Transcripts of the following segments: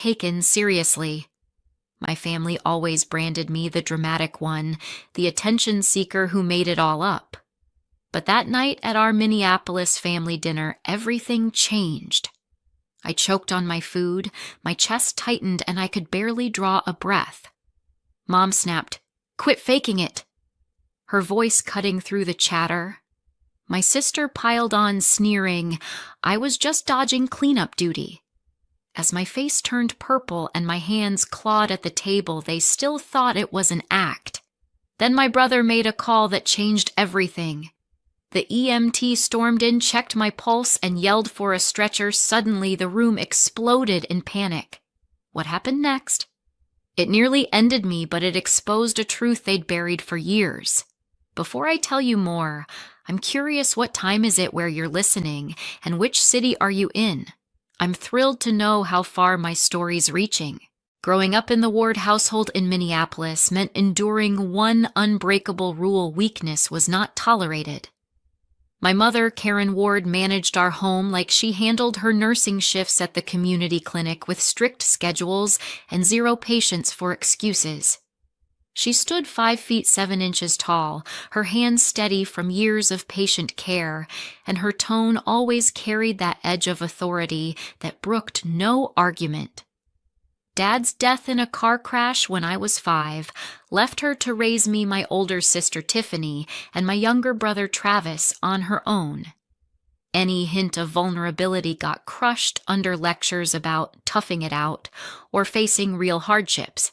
taken seriously. My family always branded me the dramatic one, the attention seeker who made it all up. But that night at our Minneapolis family dinner, everything changed. I choked on my food, my chest tightened, and I could barely draw a breath. Mom snapped, "Quit faking it!" Her voice cutting through the chatter. My sister piled on, sneering, I was just dodging cleanup duty. As my face turned purple and my hands clawed at the table, they still thought it was an act. Then my brother made a call that changed everything. The EMT stormed in, checked my pulse, and yelled for a stretcher. Suddenly, the room exploded in panic. What happened next? It nearly ended me, but it exposed a truth they'd buried for years. Before I tell you more, I'm curious, what time is it where you're listening, and which city are you in? I'm thrilled to know how far my story's reaching. Growing up in the Ward household in Minneapolis meant enduring one unbreakable rule: weakness was not tolerated. My mother, Karen Ward, managed our home like she handled her nursing shifts at the community clinic, with strict schedules and zero patience for excuses. She stood 5 feet 7 inches tall, her hands steady from years of patient care, and her tone always carried that edge of authority that brooked no argument. Dad's death in a car crash when I was 5 left her to raise me, my older sister Tiffany, and my younger brother Travis on her own. Any hint of vulnerability got crushed under lectures about toughing it out or facing real hardships.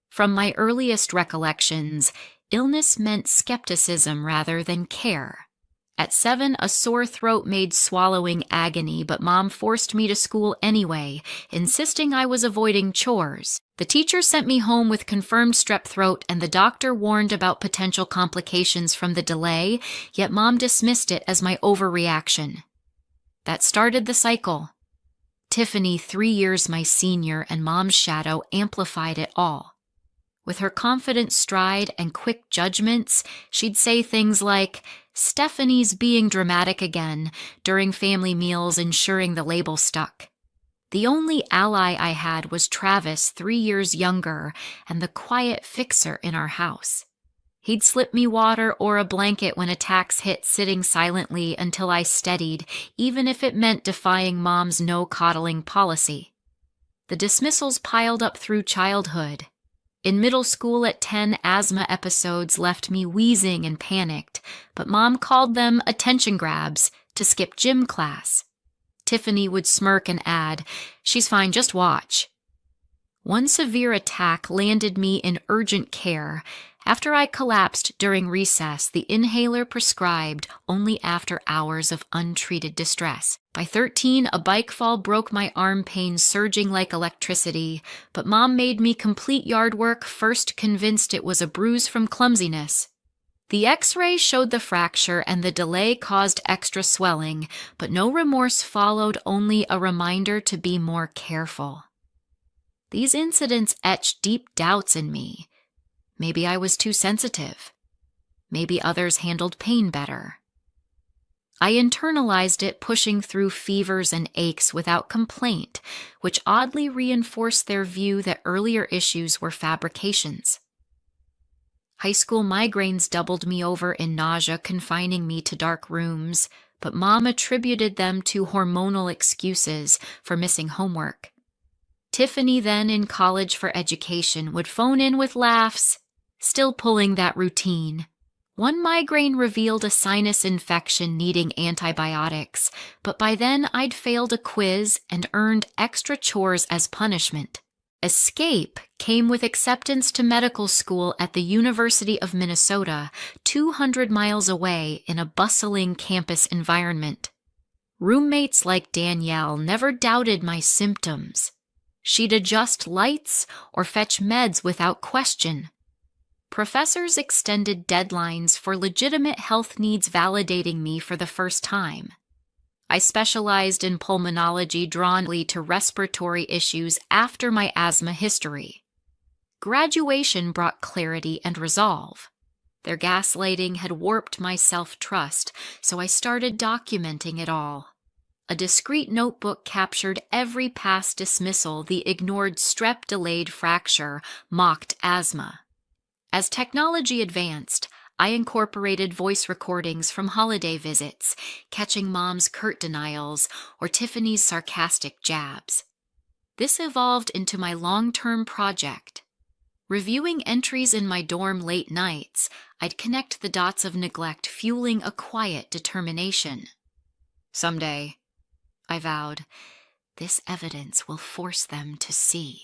From my earliest recollections, illness meant skepticism rather than care. At 7, a sore throat made swallowing agony, but Mom forced me to school anyway, insisting I was avoiding chores. The teacher sent me home with confirmed strep throat, and the doctor warned about potential complications from the delay, yet Mom dismissed it as my overreaction. That started the cycle. Tiffany, 3 years my senior, and Mom's shadow amplified it all. With her confident stride and quick judgments, she'd say things like, "Stephanie's being dramatic again," during family meals, ensuring the label stuck. The only ally I had was Travis, 3 years younger, and the quiet fixer in our house. He'd slip me water or a blanket when attacks hit, sitting silently until I steadied, even if it meant defying Mom's no-coddling policy. The dismissals piled up through childhood. In middle school at 10, asthma episodes left me wheezing and panicked, but Mom called them attention grabs to skip gym class. Tiffany would smirk and add, "She's fine, just watch." One severe attack landed me in urgent care. After I collapsed during recess, the inhaler prescribed only after hours of untreated distress. By 13, a bike fall broke my arm, pain surging like electricity, but Mom made me complete yard work, first convinced it was a bruise from clumsiness. The X-ray showed the fracture, and the delay caused extra swelling, but no remorse followed, only a reminder to be more careful. These incidents etched deep doubts in me. Maybe I was too sensitive. Maybe others handled pain better. I internalized it, pushing through fevers and aches without complaint, which oddly reinforced their view that earlier issues were fabrications. High school migraines doubled me over in nausea, confining me to dark rooms, but Mom attributed them to hormonal excuses for missing homework. Tiffany, then in college for education, would phone in with laughs, still pulling that routine. One migraine revealed a sinus infection needing antibiotics, but by then I'd failed a quiz and earned extra chores as punishment. Escape came with acceptance to medical school at the University of Minnesota, 200 miles away in a bustling campus environment. Roommates like Danielle never doubted my symptoms. She'd adjust lights or fetch meds without question. Professors extended deadlines for legitimate health needs, validating me for the first time. I specialized in pulmonology, drawn to respiratory issues after my asthma history. Graduation brought clarity and resolve. Their gaslighting had warped my self-trust, so I started documenting it all. A discreet notebook captured every past dismissal, the ignored strep delayed fracture, mocked asthma. As technology advanced, I incorporated voice recordings from holiday visits, catching Mom's curt denials or Tiffany's sarcastic jabs. This evolved into my long-term project. Reviewing entries in my dorm late nights, I'd connect the dots of neglect, fueling a quiet determination. Someday, I vowed, this evidence will force them to see.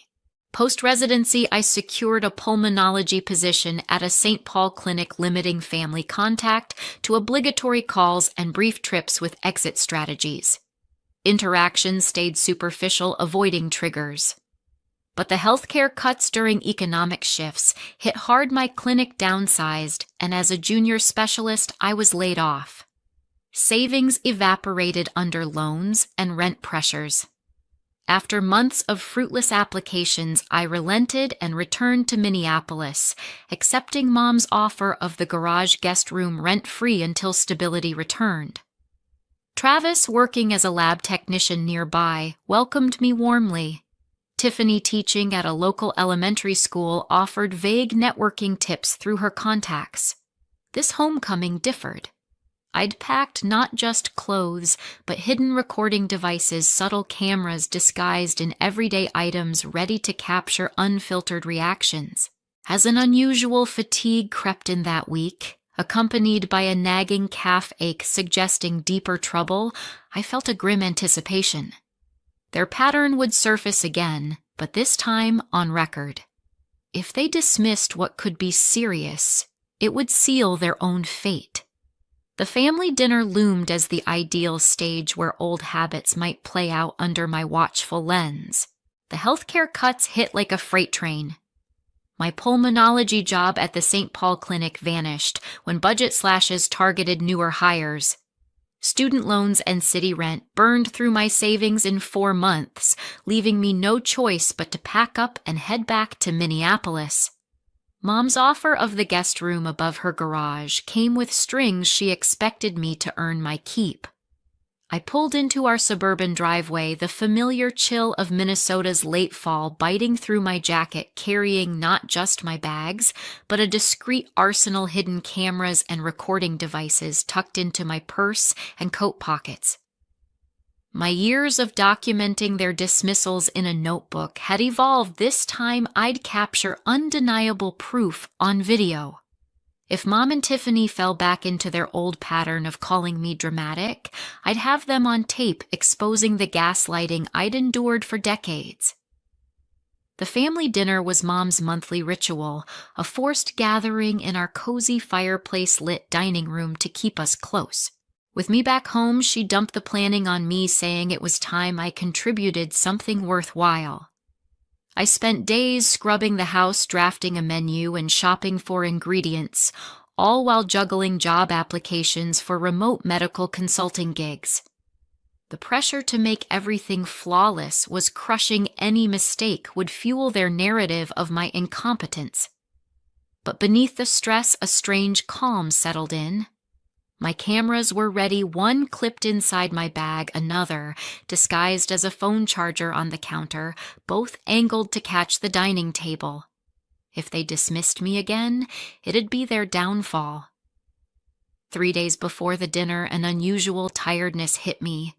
Post-residency, I secured a pulmonology position at a St. Paul clinic, limiting family contact to obligatory calls and brief trips with exit strategies. Interactions stayed superficial, avoiding triggers. But the healthcare cuts during economic shifts hit hard. My clinic downsized, and as a junior specialist, I was laid off. Savings evaporated under loans and rent pressures. After months of fruitless applications, I relented and returned to Minneapolis, accepting Mom's offer of the garage guest room rent-free until stability returned. Travis, working as a lab technician nearby, welcomed me warmly. Tiffany, teaching at a local elementary school, offered vague networking tips through her contacts. This homecoming differed. I'd packed not just clothes, but hidden recording devices, subtle cameras disguised in everyday items ready to capture unfiltered reactions. As an unusual fatigue crept in that week, accompanied by a nagging calf ache suggesting deeper trouble, I felt a grim anticipation. Their pattern would surface again, but this time on record. If they dismissed what could be serious, it would seal their own fate. The family dinner loomed as the ideal stage where old habits might play out under my watchful lens. The healthcare cuts hit like a freight train. My pulmonology job at the St. Paul clinic vanished when budget slashes targeted newer hires. Student loans and city rent burned through my savings in 4 months, leaving me no choice but to pack up and head back to Minneapolis. Mom's offer of the guest room above her garage came with strings she expected me to earn my keep. I pulled into our suburban driveway, the familiar chill of Minnesota's late fall biting through my jacket, carrying not just my bags, but a discreet arsenal, hidden cameras and recording devices tucked into my purse and coat pockets. My years of documenting their dismissals in a notebook had evolved. This time I'd capture undeniable proof on video. If Mom and Tiffany fell back into their old pattern of calling me dramatic, I'd have them on tape exposing the gaslighting I'd endured for decades. The family dinner was Mom's monthly ritual, a forced gathering in our cozy fireplace-lit dining room to keep us close. With me back home, she dumped the planning on me, saying it was time I contributed something worthwhile. I spent days scrubbing the house, drafting a menu, and shopping for ingredients, all while juggling job applications for remote medical consulting gigs. The pressure to make everything flawless was crushing. Any mistake would fuel their narrative of my incompetence. But beneath the stress, a strange calm settled in. My cameras were ready, one clipped inside my bag, another disguised as a phone charger on the counter, both angled to catch the dining table. If they dismissed me again, it'd be their downfall. 3 days before the dinner, an unusual tiredness hit me.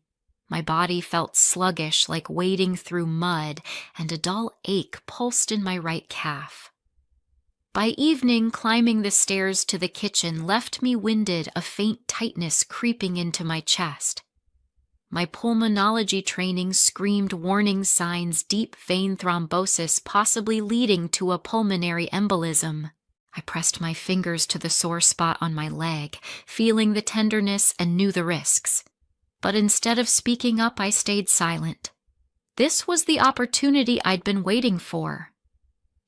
My body felt sluggish, like wading through mud, and a dull ache pulsed in my right calf. By evening, climbing the stairs to the kitchen left me winded, a faint tightness creeping into my chest. My pulmonology training screamed warning signs, deep vein thrombosis possibly leading to a pulmonary embolism. I pressed my fingers to the sore spot on my leg, feeling the tenderness and knew the risks. But instead of speaking up, I stayed silent. This was the opportunity I'd been waiting for.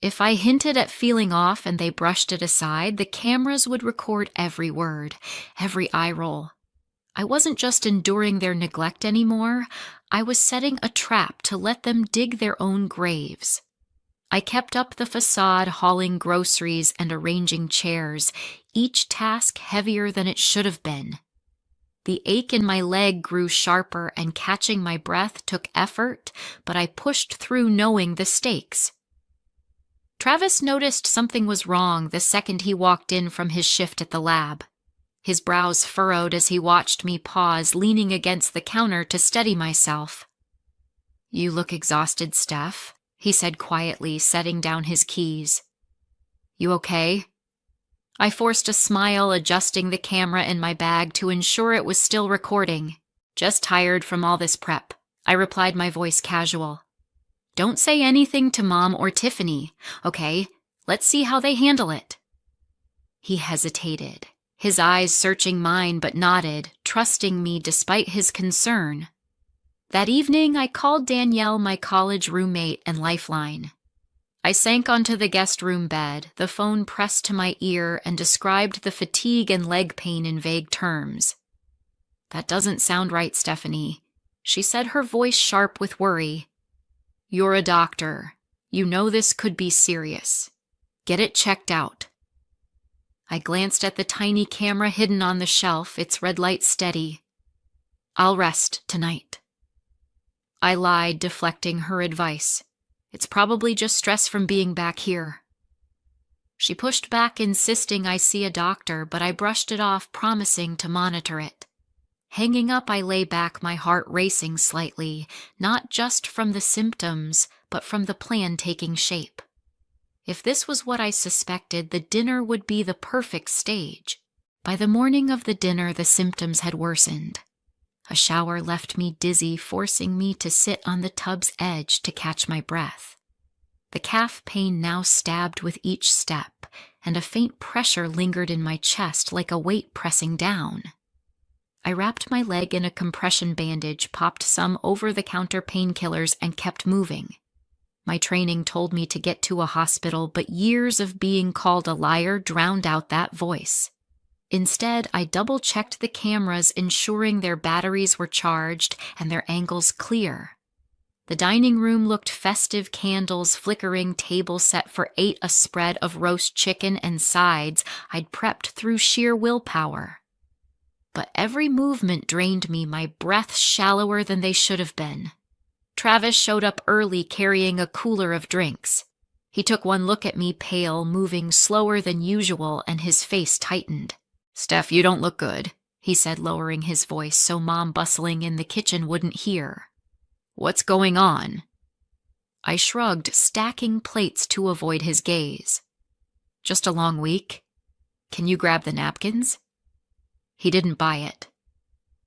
If I hinted at feeling off and they brushed it aside, the cameras would record every word, every eye roll. I wasn't just enduring their neglect anymore, I was setting a trap to let them dig their own graves. I kept up the facade, hauling groceries and arranging chairs, each task heavier than it should have been. The ache in my leg grew sharper and catching my breath took effort, but I pushed through knowing the stakes. Travis noticed something was wrong the second he walked in from his shift at the lab. His brows furrowed as he watched me pause, leaning against the counter to steady myself. "You look exhausted, Steph," he said quietly, setting down his keys. "You okay?" I forced a smile, adjusting the camera in my bag to ensure it was still recording. "Just tired from all this prep," I replied, my voice casual. "Don't say anything to Mom or Tiffany, okay? Let's see how they handle it." He hesitated, his eyes searching mine, but nodded, trusting me despite his concern. That evening, I called Danielle, my college roommate and lifeline. I sank onto the guest room bed, the phone pressed to my ear, and described the fatigue and leg pain in vague terms. "That doesn't sound right, Stephanie," she said, her voice sharp with worry. "You're a doctor. You know this could be serious. Get it checked out." I glanced at the tiny camera hidden on the shelf, its red light steady. "I'll rest tonight." I lied, deflecting her advice. "It's probably just stress from being back here." She pushed back, insisting I see a doctor, but I brushed it off, promising to monitor it. Hanging up, I lay back, my heart racing slightly, not just from the symptoms, but from the plan taking shape. If this was what I suspected, the dinner would be the perfect stage. By the morning of the dinner, the symptoms had worsened. A shower left me dizzy, forcing me to sit on the tub's edge to catch my breath. The calf pain now stabbed with each step, and a faint pressure lingered in my chest like a weight pressing down. I wrapped my leg in a compression bandage, popped some over-the-counter painkillers, and kept moving. My training told me to get to a hospital, but years of being called a liar drowned out that voice. Instead, I double-checked the cameras, ensuring their batteries were charged and their angles clear. The dining room looked festive, candles flickering, table set for 8, a spread of roast chicken and sides I'd prepped through sheer willpower. But every movement drained me, my breaths shallower than they should have been. Travis showed up early, carrying a cooler of drinks. He took one look at me, pale, moving slower than usual, and his face tightened. "Steph, you don't look good," he said, lowering his voice so Mom bustling in the kitchen wouldn't hear. "What's going on?" I shrugged, stacking plates to avoid his gaze. "Just a long week. Can you grab the napkins?" He didn't buy it.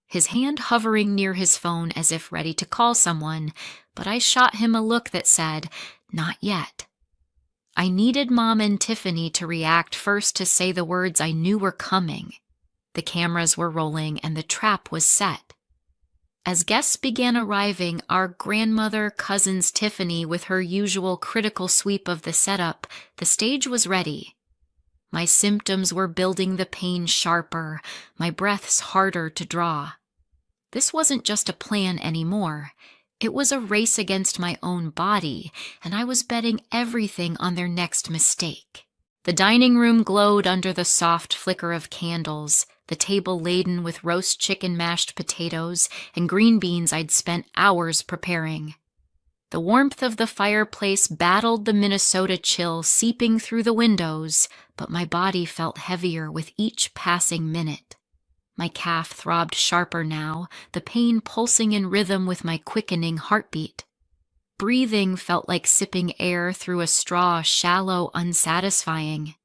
His hand hovering near his phone as if ready to call someone, but I shot him a look that said, "Not yet." I needed Mom and Tiffany to react first to say the words I knew were coming. The cameras were rolling and the trap was set. As guests began arriving, our grandmother, cousins Tiffany with her usual critical sweep of the setup, the stage was ready. My symptoms were building, the pain sharper, my breaths harder to draw. This wasn't just a plan anymore. It was a race against my own body, and I was betting everything on their next mistake. The dining room glowed under the soft flicker of candles, the table laden with roast chicken, mashed potatoes, and green beans I'd spent hours preparing. The warmth of the fireplace battled the Minnesota chill seeping through the windows, but my body felt heavier with each passing minute. My calf throbbed sharper now, the pain pulsing in rhythm with my quickening heartbeat. Breathing felt like sipping air through a straw, shallow, unsatisfying.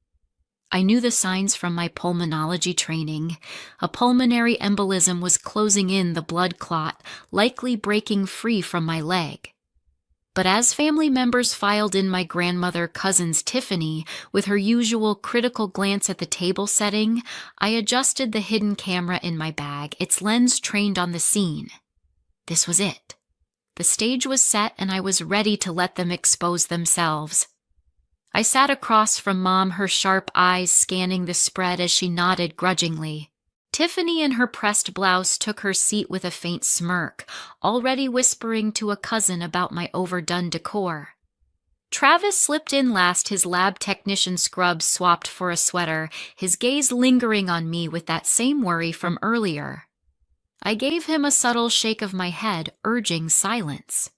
I knew the signs from my pulmonology training. A pulmonary embolism was closing in, the blood clot, likely breaking free from my leg. But as family members filed in, my grandmother, cousins Tiffany, with her usual critical glance at the table setting, I adjusted the hidden camera in my bag, its lens trained on the scene. This was it. The stage was set, and I was ready to let them expose themselves. I sat across from Mom, her sharp eyes scanning the spread as she nodded grudgingly. Tiffany in her pressed blouse took her seat with a faint smirk, already whispering to a cousin about my overdone decor. Travis slipped in last, his lab technician scrubs swapped for a sweater, his gaze lingering on me with that same worry from earlier. I gave him a subtle shake of my head, urging silence.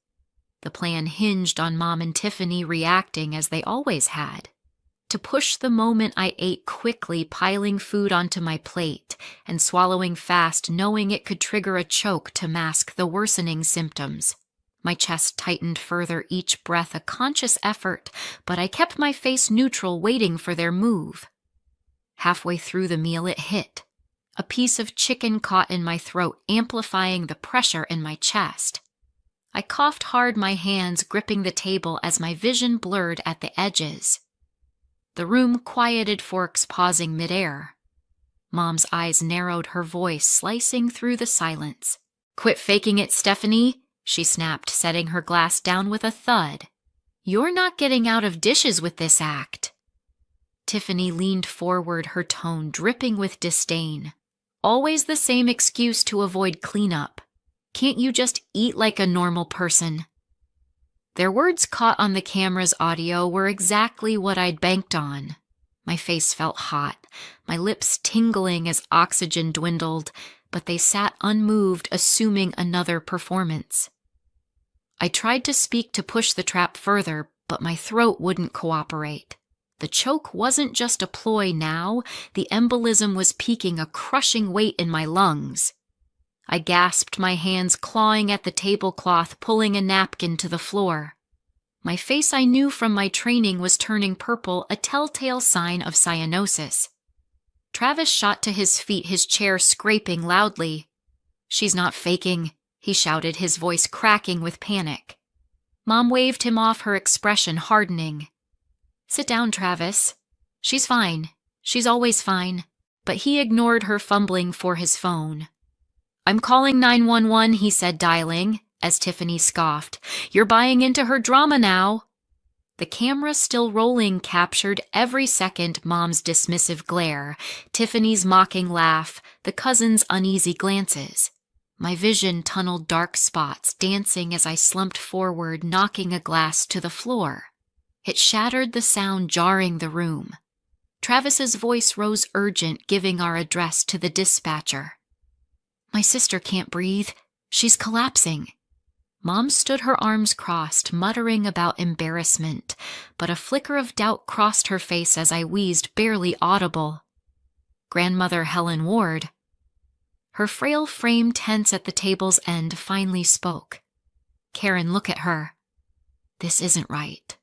The plan hinged on Mom and Tiffany reacting as they always had. To push the moment, I ate quickly, piling food onto my plate and swallowing fast, knowing it could trigger a choke to mask the worsening symptoms. My chest tightened further, each breath a conscious effort, but I kept my face neutral, waiting for their move. Halfway through the meal, it hit. A piece of chicken caught in my throat, amplifying the pressure in my chest. I coughed hard, my hands gripping the table as my vision blurred at the edges. The room quieted, forks pausing midair. Mom's eyes narrowed, her voice slicing through the silence. "Quit faking it, Stephanie," she snapped, setting her glass down with a thud. "You're not getting out of dishes with this act." Tiffany leaned forward, her tone dripping with disdain. "Always the same excuse to avoid cleanup. Can't you just eat like a normal person?" Their words caught on the camera's audio were exactly what I'd banked on. My face felt hot, my lips tingling as oxygen dwindled, but they sat unmoved, assuming another performance. I tried to speak to push the trap further, but my throat wouldn't cooperate. The choke wasn't just a ploy now, the embolism was peaking, a crushing weight in my lungs. I gasped, my hands clawing at the tablecloth, pulling a napkin to the floor. My face, I knew from my training, was turning purple, a telltale sign of cyanosis. Travis shot to his feet, his chair scraping loudly. "She's not faking," he shouted, his voice cracking with panic. Mom waved him off, her expression hardening. "Sit down, Travis. She's fine. She's always fine." But he ignored her, fumbling for his phone. "I'm calling 911, he said, dialing, as Tiffany scoffed. "You're buying into her drama now." The camera, still rolling, captured every second Mom's dismissive glare, Tiffany's mocking laugh, the cousins' uneasy glances. My vision tunneled dark spots, dancing as I slumped forward, knocking a glass to the floor. It shattered, the sound jarring the room. Travis's voice rose urgent, giving our address to the dispatcher. "My sister can't breathe. She's collapsing." Mom stood, her arms crossed, muttering about embarrassment, but a flicker of doubt crossed her face as I wheezed, barely audible. "Grandmother Helen Ward." Her frail frame, tense at the table's end, finally spoke. "Karen, look at her. This isn't right."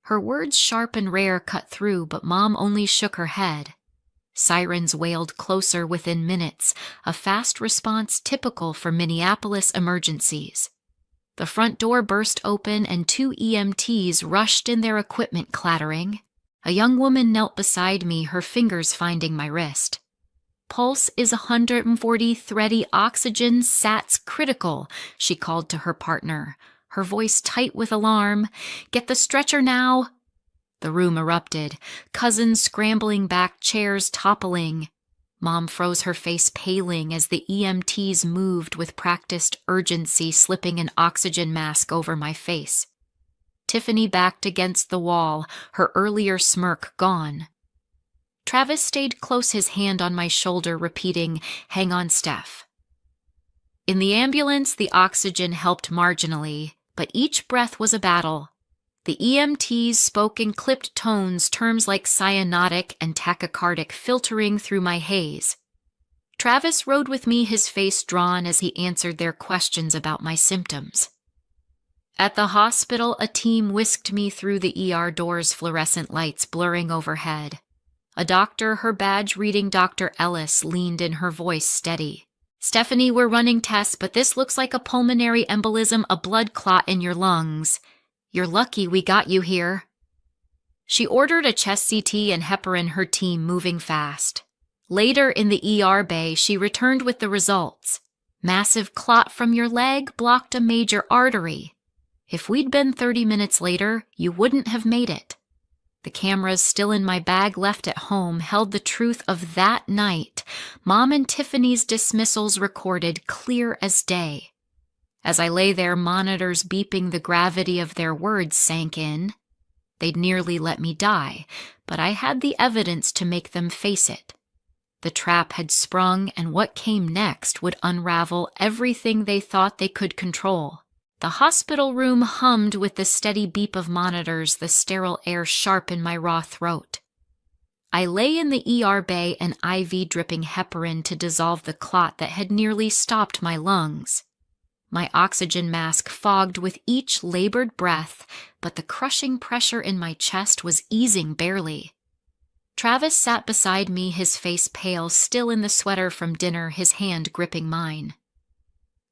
Her words, sharp and rare, cut through, but Mom only shook her head. Sirens wailed closer within minutes, a fast response typical for Minneapolis emergencies. The front door burst open and 2 EMTs rushed in, their equipment clattering. A young woman knelt beside me, her fingers finding my wrist. "Pulse is 140, thready, oxygen, SATs critical," she called to her partner, her voice tight with alarm. "Get the stretcher now." The room erupted, cousins scrambling back, chairs toppling. Mom froze, her face paling as the EMTs moved with practiced urgency, slipping an oxygen mask over my face. Tiffany backed against the wall, her earlier smirk gone. Travis stayed close, his hand on my shoulder, repeating, "Hang on, Steph." In the ambulance, the oxygen helped marginally, but each breath was a battle. The EMTs spoke in clipped tones, terms like cyanotic and tachycardic filtering through my haze. Travis rode with me, his face drawn as he answered their questions about my symptoms. At the hospital, a team whisked me through the ER doors, fluorescent lights blurring overhead. A doctor, her badge reading Dr. Ellis, leaned in, her voice steady. "Stephanie, we're running tests, but this looks like a pulmonary embolism, a blood clot in your lungs. You're lucky we got you here." She ordered a chest CT and heparin, her team moving fast. Later in the ER bay, she returned with the results. "Massive clot from your leg, blocked a major artery. If we'd been 30 minutes later, you wouldn't have made it." The cameras, still in my bag left at home, held the truth of that night. Mom and Tiffany's dismissals recorded, clear as day. As I lay there, monitors beeping, the gravity of their words sank in. They'd nearly let me die, but I had the evidence to make them face it. The trap had sprung, and what came next would unravel everything they thought they could control. The hospital room hummed with the steady beep of monitors, the sterile air sharp in my raw throat. I lay in the ER bay, an IV dripping heparin to dissolve the clot that had nearly stopped my lungs. My oxygen mask fogged with each labored breath, but the crushing pressure in my chest was easing barely. Travis sat beside me, his face pale, still in the sweater from dinner, his hand gripping mine.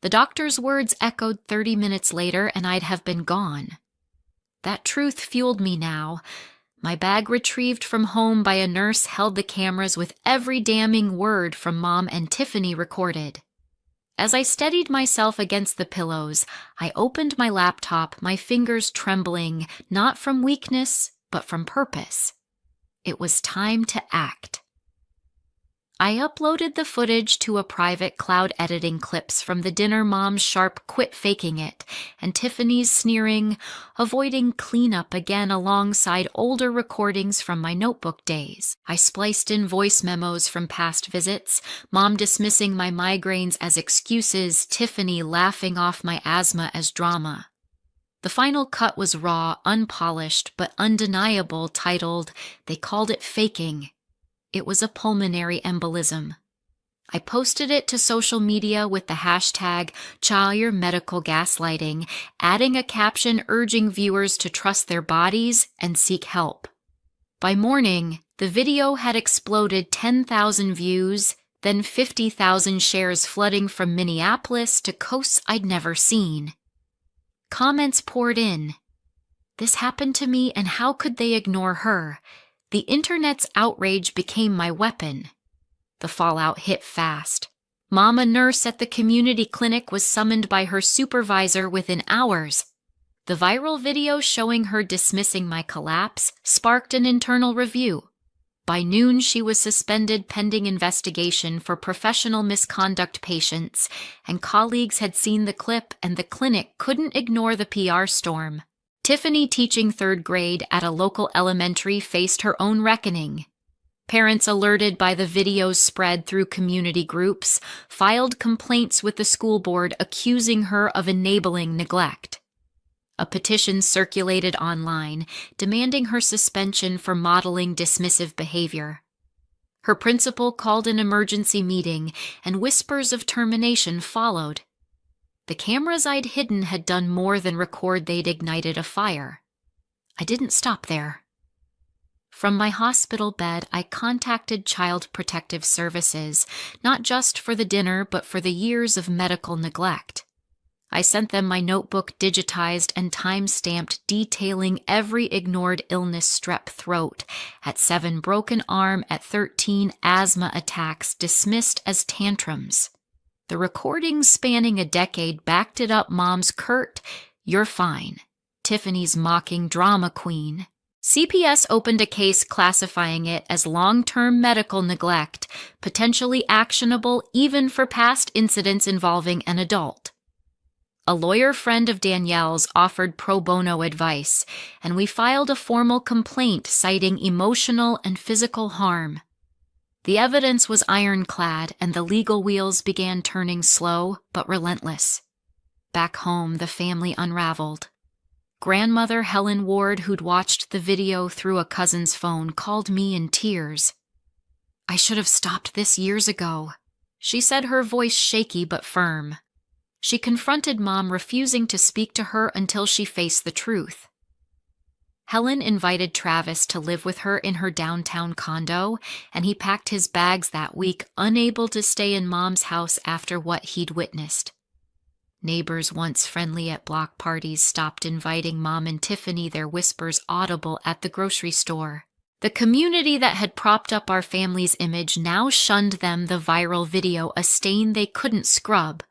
The doctor's words echoed 30 minutes later, and I'd have been gone. That truth fueled me now. My bag retrieved from home by a nurse held the cameras with every damning word from Mom and Tiffany recorded. As I steadied myself against the pillows, I opened my laptop, my fingers trembling, not from weakness, but from purpose. It was time to act. I uploaded the footage to a private cloud, editing clips from the dinner Mom's sharp "quit faking it" and Tiffany's sneering, avoiding cleanup again alongside older recordings from my notebook days. I spliced in voice memos from past visits, Mom dismissing my migraines as excuses, Tiffany laughing off my asthma as drama. The final cut was raw, unpolished, but undeniable, titled, "They Called It Faking." It was a pulmonary embolism. I posted it to social media with the hashtag #ChildMedicalGaslighting, adding a caption urging viewers to trust their bodies and seek help. By morning, the video had exploded 10,000 views, then 50,000 shares flooding from Minneapolis to coasts I'd never seen. Comments poured in. This happened to me, and how could they ignore her? The internet's outrage became my weapon. The fallout hit fast. Mom, a nurse at the community clinic, was summoned by her supervisor within hours. The viral video showing her dismissing my collapse sparked an internal review. By noon, she was suspended pending investigation for professional misconduct patients, and colleagues had seen the clip, and the clinic couldn't ignore the PR storm. Tiffany, teaching 3rd grade at a local elementary, faced her own reckoning. Parents, alerted by the video's spread through community groups, filed complaints with the school board accusing her of enabling neglect. A petition circulated online, demanding her suspension for modeling dismissive behavior. Her principal called an emergency meeting, and whispers of termination followed. The cameras I'd hidden had done more than record. They'd ignited a fire. I didn't stop there. From my hospital bed, I contacted Child Protective Services, not just for the dinner, but for the years of medical neglect. I sent them my notebook digitized and time-stamped, detailing every ignored illness: strep throat, at 7 broken arm, at 13 asthma attacks dismissed as tantrums. The recordings spanning a decade backed it up. Mom's curt, "You're fine," Tiffany's mocking drama queen. CPS opened a case classifying it as long-term medical neglect, potentially actionable even for past incidents involving an adult. A lawyer friend of Danielle's offered pro bono advice, and we filed a formal complaint citing emotional and physical harm. The evidence was ironclad, and the legal wheels began turning slow but relentless. Back home, the family unraveled. Grandmother Helen Ward, who'd watched the video through a cousin's phone, called me in tears. "I should have stopped this years ago," she said, her voice shaky but firm. She confronted Mom, refusing to speak to her until she faced the truth. Helen invited Travis to live with her in her downtown condo, and he packed his bags that week, unable to stay in Mom's house after what he'd witnessed. Neighbors, once friendly at block parties, stopped inviting Mom and Tiffany, their whispers audible at the grocery store. The community that had propped up our family's image now shunned them, the viral video a stain they couldn't scrub.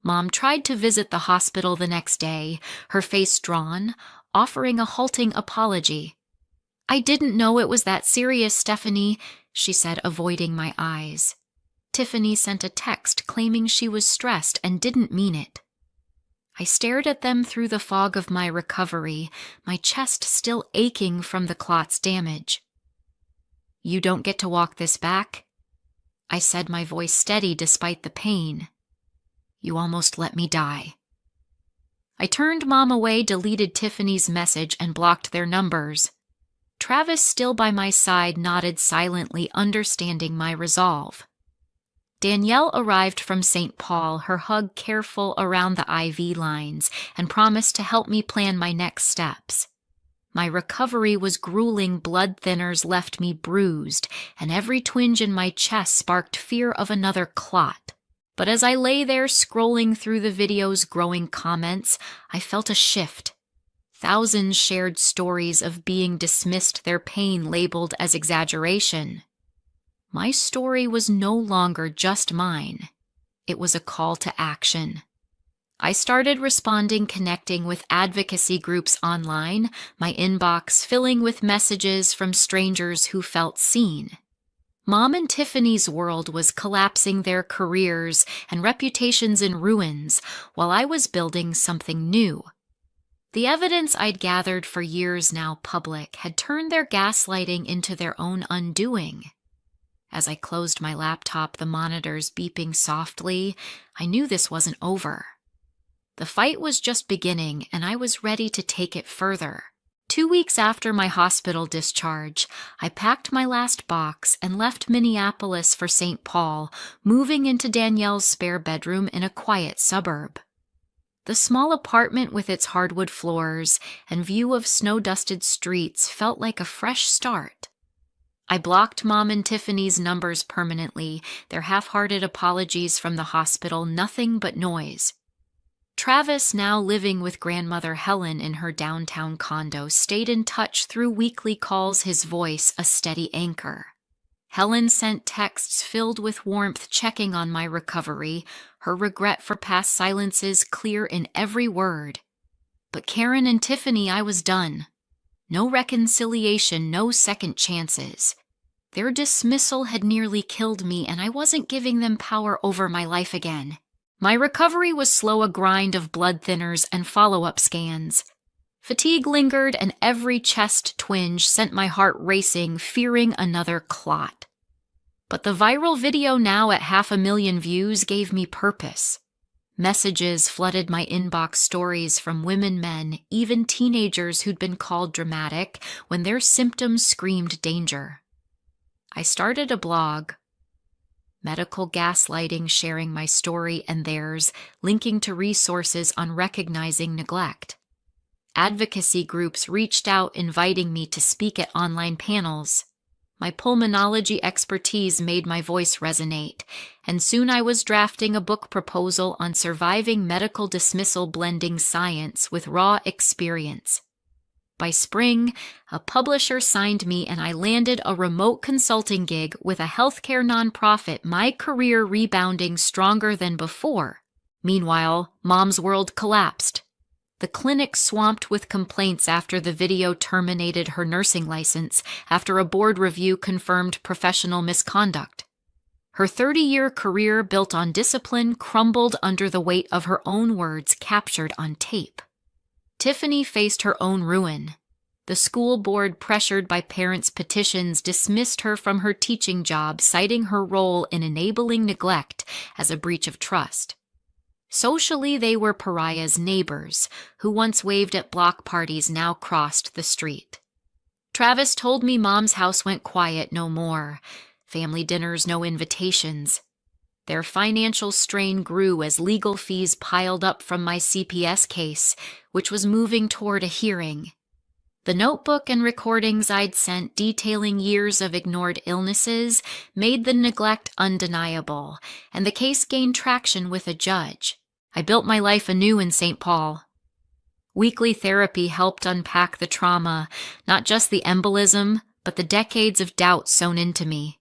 Mom tried to visit the hospital the next day, her face drawn, offering a halting apology. "I didn't know it was that serious, Stephanie," she said, avoiding my eyes. Tiffany sent a text claiming she was stressed and didn't mean it. I stared at them through the fog of my recovery, my chest still aching from the clot's damage. "You don't get to walk this back?" I said, my voice steady despite the pain. "You almost let me die." I turned Mom away, deleted Tiffany's message, and blocked their numbers. Travis, still by my side, nodded silently, understanding my resolve. Danielle arrived from St. Paul, her hug careful around the IV lines, and promised to help me plan my next steps. My recovery was grueling. Blood thinners left me bruised, and every twinge in my chest sparked fear of another clot. But as I lay there scrolling through the video's growing comments, I felt a shift. Thousands shared stories of being dismissed, their pain labeled as exaggeration. My story was no longer just mine. It was a call to action. I started responding, connecting with advocacy groups online, my inbox filling with messages from strangers who felt seen. Mom and Tiffany's world was collapsing, their careers and reputations in ruins, while I was building something new. The evidence I'd gathered for years, now public, had turned their gaslighting into their own undoing. As I closed my laptop, the monitors beeping softly, I knew this wasn't over. The fight was just beginning, and I was ready to take it further. 2 weeks after my hospital discharge, I packed my last box and left Minneapolis for St. Paul, moving into Danielle's spare bedroom in a quiet suburb. The small apartment with its hardwood floors and view of snow-dusted streets felt like a fresh start. I blocked Mom and Tiffany's numbers permanently, their half-hearted apologies from the hospital nothing but noise. Travis, now living with grandmother Helen in her downtown condo, stayed in touch through weekly calls, his voice a steady anchor. Helen sent texts filled with warmth, checking on my recovery, her regret for past silences clear in every word. But Karen and Tiffany, I was done. No reconciliation, no second chances. Their dismissal had nearly killed me, and I wasn't giving them power over my life again. My recovery was slow, a grind of blood thinners and follow-up scans. Fatigue lingered, and every chest twinge sent my heart racing, fearing another clot. But the viral video, now at 500,000 views, gave me purpose. Messages flooded my inbox, stories from women, men, even teenagers who'd been called dramatic when their symptoms screamed danger. I started a blog. Medical gaslighting, sharing my story and theirs, linking to resources on recognizing neglect. Advocacy groups reached out, inviting me to speak at online panels. My pulmonology expertise made my voice resonate, and soon I was drafting a book proposal on surviving medical dismissal, blending science with raw experience. By spring, a publisher signed me and I landed a remote consulting gig with a healthcare nonprofit, my career rebounding stronger than before. Meanwhile, Mom's world collapsed. The clinic swamped with complaints after the video terminated her nursing license after a board review confirmed professional misconduct. Her 30-year career built on discipline crumbled under the weight of her own words captured on tape. Tiffany faced her own ruin. The school board, pressured by parents' petitions, dismissed her from her teaching job, citing her role in enabling neglect as a breach of trust. Socially, they were pariahs, neighbors, who once waved at block parties now crossed the street. Travis told me Mom's house went quiet no more. Family dinners, no invitations. Their financial strain grew as legal fees piled up from my CPS case, which was moving toward a hearing. The notebook and recordings I'd sent detailing years of ignored illnesses made the neglect undeniable, and the case gained traction with a judge. I built my life anew in St. Paul. Weekly therapy helped unpack the trauma, not just the embolism, but the decades of doubt sewn into me.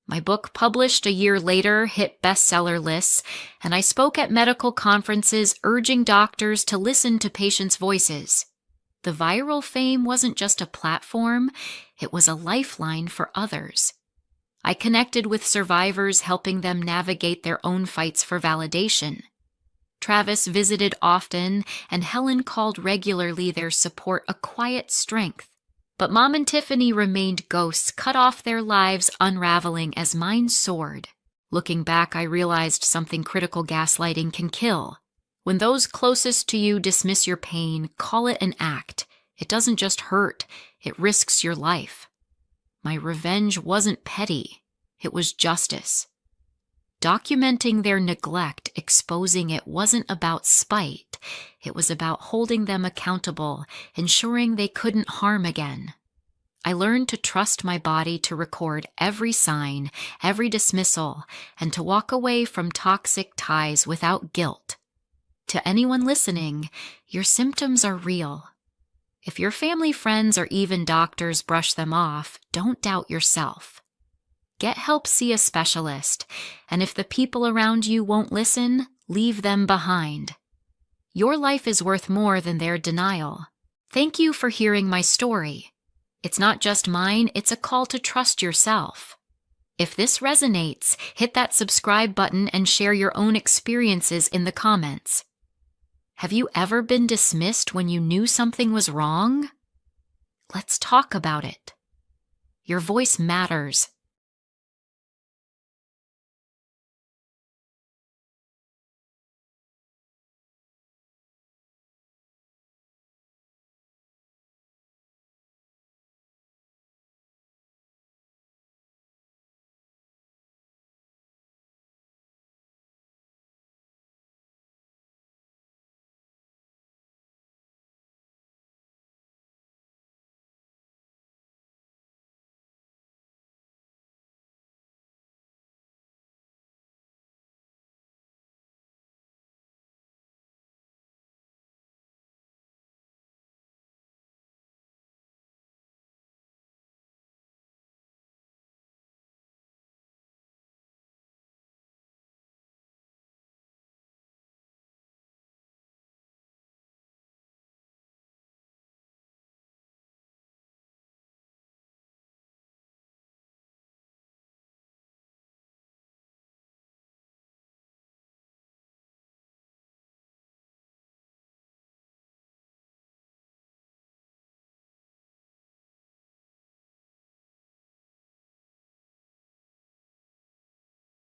My book, published a year later, hit bestseller lists, and I spoke at medical conferences urging doctors to listen to patients' voices. The viral fame wasn't just a platform, it was a lifeline for others. I connected with survivors, helping them navigate their own fights for validation. Travis visited often, and Helen called regularly, their support a quiet strength. But Mom and Tiffany remained ghosts, cut off, their lives unraveling as mine soared. Looking back, I realized something critical gaslighting can kill. When those closest to you dismiss your pain, call it an act. It doesn't just hurt, it risks your life. My revenge wasn't petty, it was justice. Documenting their neglect, exposing it, wasn't about spite. It was about holding them accountable, ensuring they couldn't harm again. I learned to trust my body to record every sign, every dismissal, and to walk away from toxic ties without guilt. To anyone listening, your symptoms are real. If your family, friends, or even doctors brush them off, don't doubt yourself. Get help, see a specialist, and if the people around you won't listen, leave them behind. Your life is worth more than their denial. Thank you for hearing my story. It's not just mine, it's a call to trust yourself. If this resonates, hit that subscribe button and share your own experiences in the comments. Have you ever been dismissed when you knew something was wrong? Let's talk about it. Your voice matters.